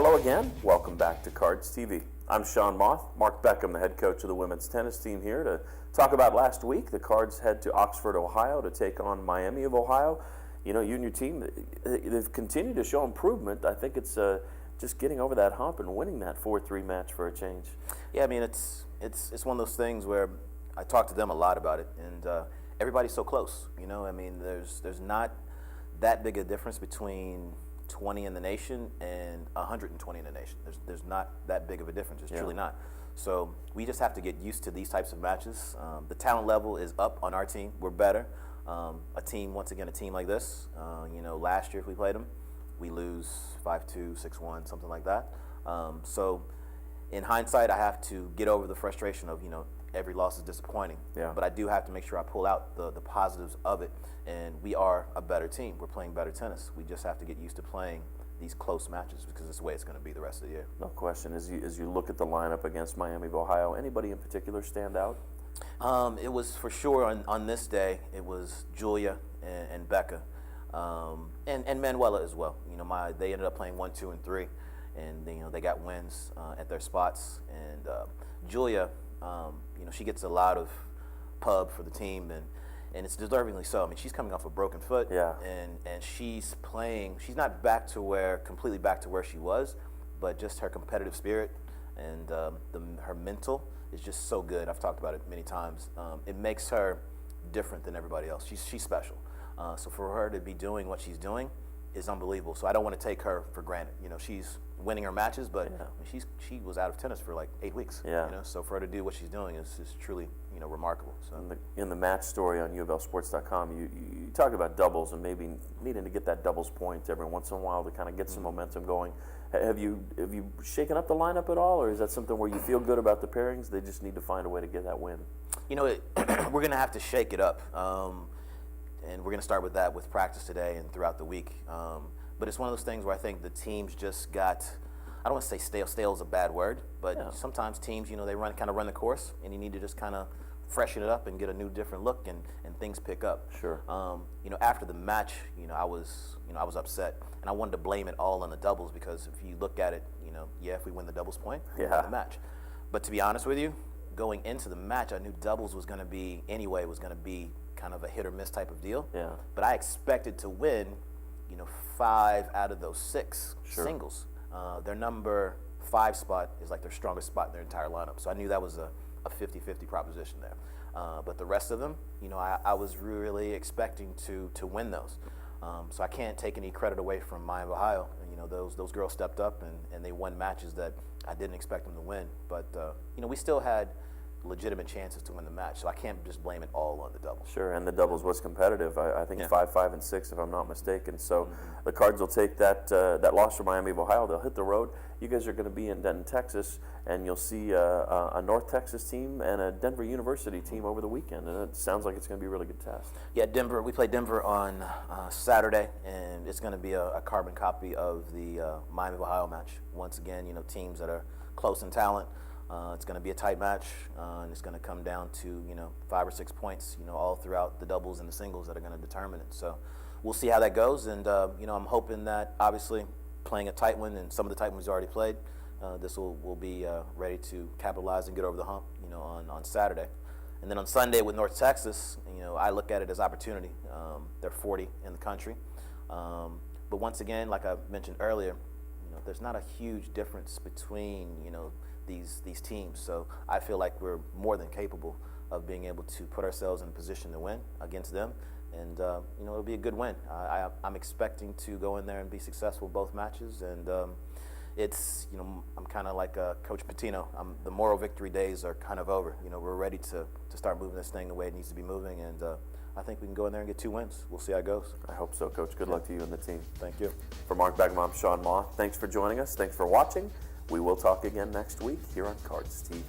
Hello again. Welcome back to Cards TV. I'm Sean Moth. Mark Beckham, the head coach of the women's tennis team, here to talk about last week. The Cards head to Oxford, Ohio to take on Miami of Ohio. You know, you and your team, they've continued to show improvement. I think it's just getting over that hump and winning that 4-3 match for a change. Yeah, I mean, it's one of those things where I talk to them a lot about it, and everybody's so close. You know, I mean, there's not that big a difference between 20 in the nation and 120 in the nation. There's not that big of a difference. It's truly not. So we just have to get used to these types of matches. The talent level is up on our team. We're better. A team like this, you know, last year if we played them, we lose 5-2, 6-1, something like that. So in hindsight, I have to get over the frustration of, you know, every loss is disappointing. Yeah. But I do have to make sure I pull out the positives of it. And we are a better team. We're playing better tennis. We just have to get used to playing these close matches because it's the way it's going to be the rest of the year. No question. As you look at the lineup against Miami of Ohio, anybody in particular stand out? It was for sure on this day, it was Julia and Becca, and Manuela as well. You know, they ended up playing 1, 2, and 3, and you know they got wins at their spots. And Julia, you know, she gets a lot of pub for the team, and it's deservingly so. I mean, she's coming off a broken foot, and she's playing. She's not completely back to where she was, but just her competitive spirit and her mental is just so good. I've talked about it many times. It makes her different than everybody else. She's special. So for her to be doing what she's doing is unbelievable. So I don't want to take her for granted. You know, she's winning her matches, but I mean, she was out of tennis for like 8 weeks. Yeah. You know, so for her to do what she's doing is truly, you know, remarkable. So In the match story on UofLSports.com, you talked about doubles and maybe needing to get that doubles point every once in a while to kind of get some momentum going. Have you shaken up the lineup at all, or is that something where you feel good about the pairings? They just need to find a way to get that win. You know, we're going to have to shake it up, and we're going to start with that with practice today and throughout the week. But it's one of those things where I think the teams just got, I don't want to say stale. Stale is a bad word, but sometimes teams, you know, they kind of run the course, and you need to just kind of freshen it up and get a new, different look, and things pick up. Sure. You know, after the match, I was upset, and I wanted to blame it all on the doubles because if you look at it, you know, if we win the doubles point, we win the match. But to be honest with you, going into the match, I knew doubles was going to be kind of a hit or miss type of deal. Yeah. But I expected to win, you know, 5 out of those 6 singles. Their number 5 spot is like their strongest spot in their entire lineup. So I knew that was a 50-50 proposition there. But the rest of them, you know, I was really expecting to win those. So I can't take any credit away from Miami of Ohio. You know, those girls stepped up and they won matches that I didn't expect them to win. But, you know, we still had legitimate chances to win the match, so I can't just blame it all on the doubles. Sure, and the doubles was competitive. I think 5, 5, and 6, if I'm not mistaken. So the Cards will take that loss from Miami of Ohio. They'll hit the road. You guys are going to be in Denton, Texas, and you'll see a North Texas team and a Denver University team over the weekend. And it sounds like it's going to be a really good test. Yeah, Denver. We play Denver on Saturday, and it's going to be a carbon copy of the Miami of Ohio match. Once again, you know, teams that are close in talent. It's going to be a tight match, and it's going to come down to, you know, 5 or 6 points, you know, all throughout the doubles and the singles that are going to determine it. So we'll see how that goes, and you know, I'm hoping that obviously playing a tight one, and some of the tight ones already played, this will be ready to capitalize and get over the hump, you know, on Saturday. And then on Sunday with North Texas, you know, I look at it as opportunity. They're 40 in the country, but once again, like I mentioned earlier, you know, there's not a huge difference between, you know, these teams. So I feel like we're more than capable of being able to put ourselves in a position to win against them, and you know, it'll be a good win. I'm expecting to go in there and be successful both matches, and it's, you know, I'm kind of like Coach Patino. The moral victory days are kind of over. You know, we're ready to start moving this thing the way it needs to be moving, and I think we can go in there and get 2 wins. We'll see how it goes. I hope so, Coach. Good luck to you and the team. Thank you. For Mark Beckham, I'm Sean Moth. Thanks for joining us. Thanks for watching. We will talk again next week here on Cards TV.